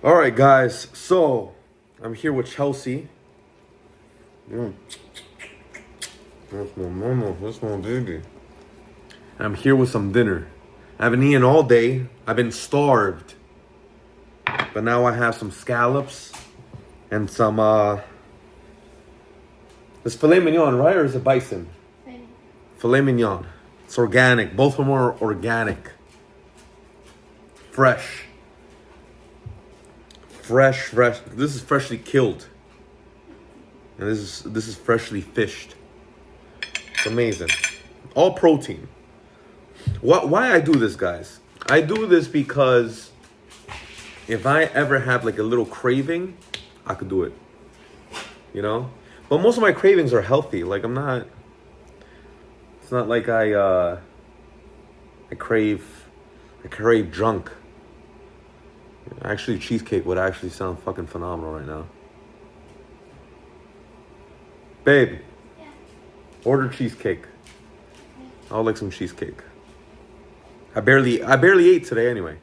All right, guys. So I'm here with Chelsea. Mm. That's my mama. That's my baby. And I'm here with some dinner. I haven't eaten all day. I've been starved. But now I have some scallops and some it's filet mignon, right? Or is it bison? Filet mignon. It's organic. Both of them are organic. Fresh. Fresh. This is freshly killed. And this is freshly fished. It's amazing. All protein. Why I do this, guys? I do this because if I ever have like a little craving, I could do it. You know? But most of my cravings are healthy. Like it's not like I crave junk. Actually, cheesecake would actually sound fucking phenomenal right now. Babe, Yeah. order cheesecake. I would like some cheesecake. I barely ate today anyway.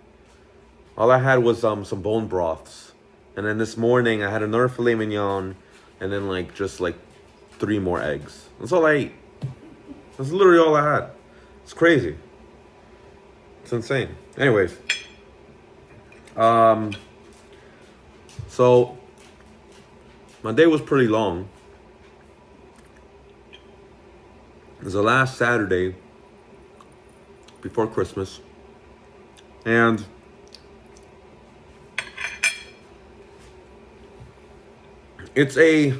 All I had was some bone broths. And then this morning I had another filet mignon and then just 3 more eggs. That's all I ate. That's literally all I had. It's crazy. It's insane. Anyways. So my day was pretty long. It was the last Saturday before Christmas. And it's a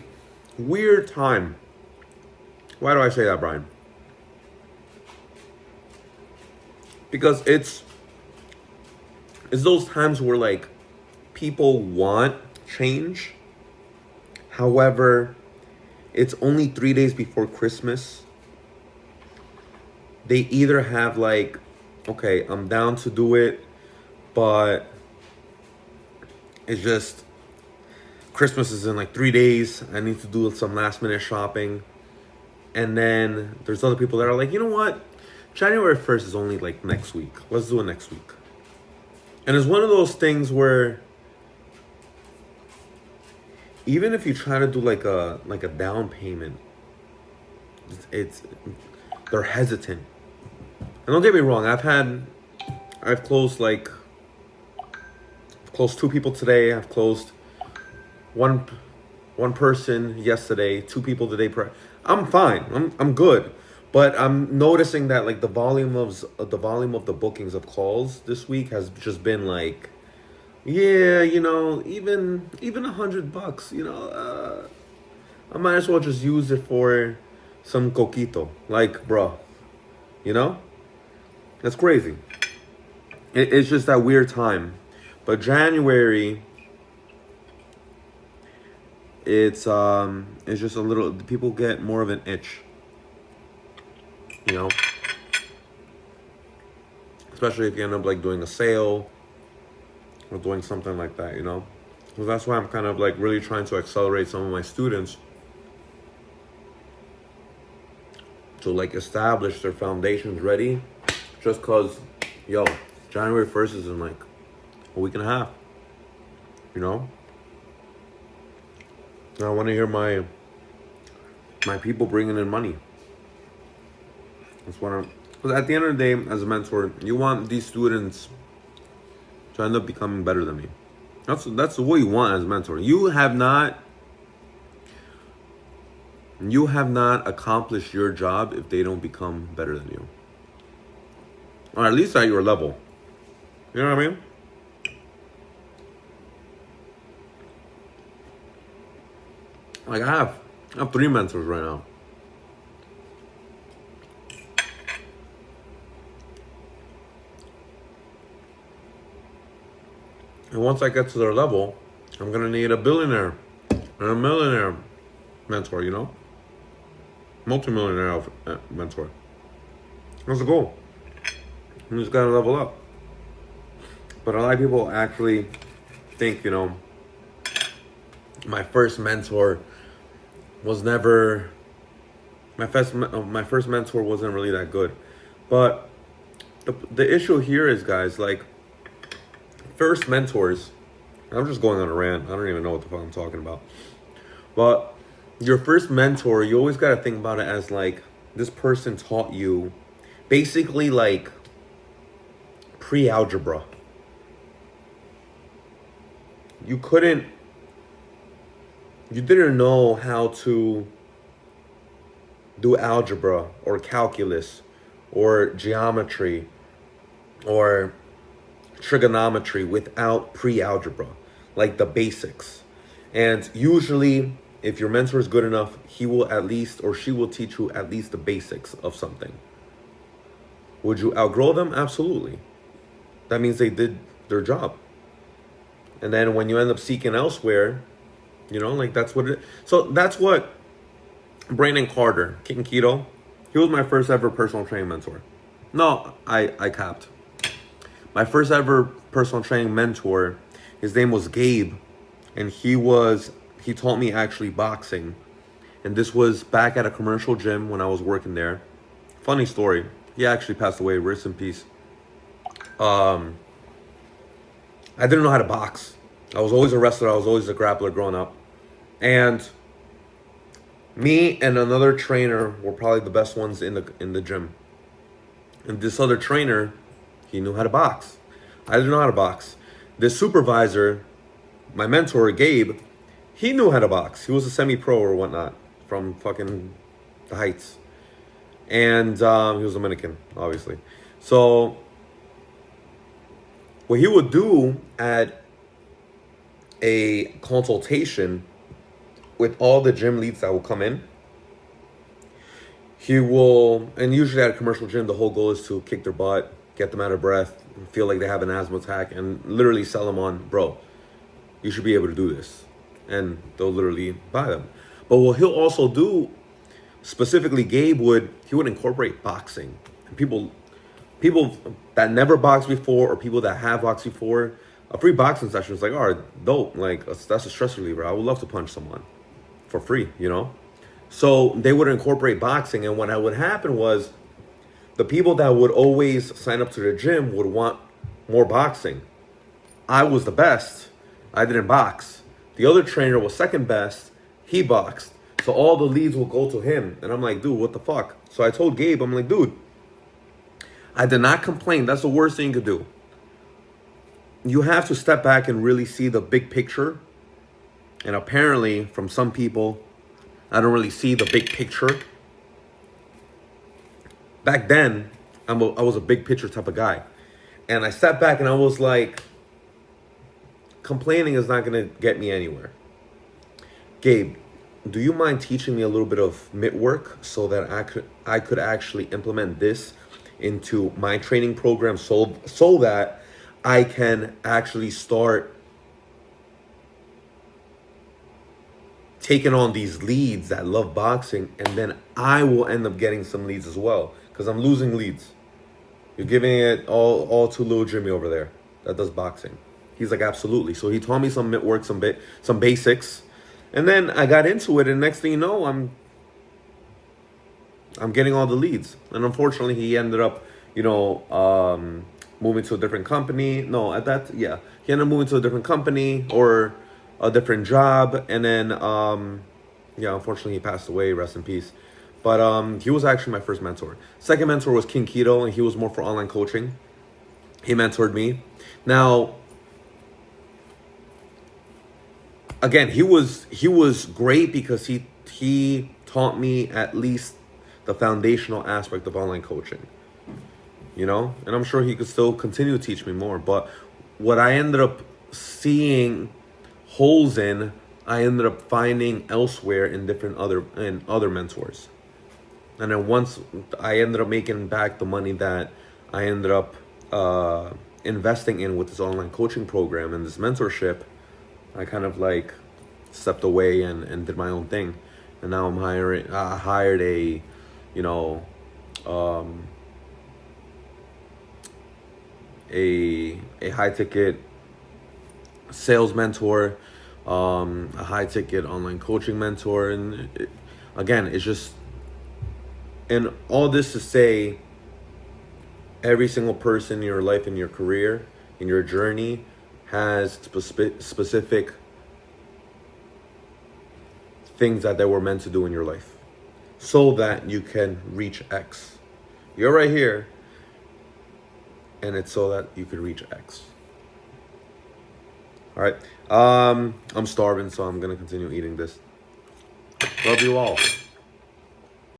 weird time. Why do I say that, Brian? Because it's those times where people want change. However, it's only 3 days before Christmas. They either have okay, I'm down to do it, but it's just Christmas is in 3 days. I need to do some last minute shopping. And then there's other people that are like, you know what? January 1st is only next week. Let's do it next week. And it's one of those things where even if you try to do a down payment, they're hesitant. And don't get me wrong, I've closed 2 people today. I've closed one person yesterday, 2 people the day prior. I'm fine. I'm good. But I'm noticing that the volume of the bookings of calls this week has just been yeah, even $100, I might as well just use it for some coquito. Bro, that's crazy. It's just that weird time. But January, it's just a little, people get more of an itch. Especially if you end up doing a sale or doing something like that, So that's why I'm kind of really trying to accelerate some of my students to establish their foundations ready. Just cause, January 1st is in a week and a half, And I want to hear my people bringing in money. That's what because at the end of the day, as a mentor, you want these students to end up becoming better than me. That's what you want as a mentor. You have not accomplished your job if they don't become better than you. Or at least at your level. You know what I mean? I have 3 mentors right now. And once I get to their level, I'm going to need a billionaire and a millionaire mentor, Multimillionaire mentor. That's the goal. You just got to level up. But a lot of people actually think, my first mentor was never... My first mentor wasn't really that good. But the issue here is, guys, first mentors, I'm just going on a rant. I don't even know what the fuck I'm talking about. But your first mentor, you always got to think about it as like this person taught you basically like pre-algebra. You didn't know how to do algebra or calculus or geometry or trigonometry without pre-algebra, like the basics. And usually, if your mentor is good enough, he will at least, or she will teach you at least the basics of something. Would you outgrow them? Absolutely. That means they did their job. And then when you end up seeking elsewhere, like that's what it is. So that's what Brandon Carter, King Keto, he was my first ever personal training mentor. No, I capped. My first ever personal training mentor, his name was Gabe, and he taught me actually boxing. And this was back at a commercial gym when I was working there. Funny story. He actually passed away, rest in peace. I didn't know how to box. I was always a wrestler, I was always a grappler growing up. And me and another trainer were probably the best ones in the gym. And this other trainer, he knew how to box. I didn't know how to box. This supervisor, my mentor, Gabe, he knew how to box. He was a semi-pro or whatnot from fucking the Heights. And he was Dominican, obviously. So what he would do at a consultation with all the gym leads that will come in, he will, and usually at a commercial gym, the whole goal is to kick their butt, get them out of breath, feel like they have an asthma attack, and literally sell them on, bro, you should be able to do this. And they'll literally buy them. But what he'll also do, specifically Gabe would incorporate boxing. And people that never boxed before or people that have boxed before, a free boxing session is like, all right, dope. Like, that's a stress reliever. I would love to punch someone for free, So they would incorporate boxing, and what would happen was the people that would always sign up to the gym would want more boxing. I was the best. I didn't box. The other trainer was second best. He boxed. So all the leads will go to him. And I'm like, dude, what the fuck? So I told Gabe, I'm like, dude, I did not complain. That's the worst thing you could do. You have to step back and really see the big picture. And apparently, from some people, I don't really see the big picture. Back then, I was a big picture type of guy. And I stepped back and I was like, complaining is not going to get me anywhere. Gabe, do you mind teaching me a little bit of mitt work so that I could actually implement this into my training program so that I can actually start taking on these leads that love boxing, and then I will end up getting some leads as well because I'm losing leads. You're giving it all to little Jimmy over there that does boxing. He's like, absolutely. So he taught me some mitt work, some basics, and then I got into it, and next thing you know, I'm getting all the leads. And unfortunately, he ended up, moving to a different company. He ended up moving to a different company or a different job, and then unfortunately he passed away, rest in peace. But he was actually my first mentor. Second mentor was King Keto, and he was more for online coaching. He mentored me. Now, again, he was great because he taught me at least the foundational aspect of online coaching. And I'm sure he could still continue to teach me more. But what I ended up seeing holes in, I ended up finding elsewhere in other mentors. And then once I ended up making back the money that I ended up investing in with this online coaching program and this mentorship, I kind of like stepped away and did my own thing. And now I hired a high ticket sales mentor, a high ticket online coaching mentor, and again, it's just, and all this to say, every single person in your life, in your career, in your journey, has specific things that they were meant to do in your life so that you can reach X. You're right here, and it's so that you could reach X. All right. I'm starving, so I'm gonna continue eating this. Love you all.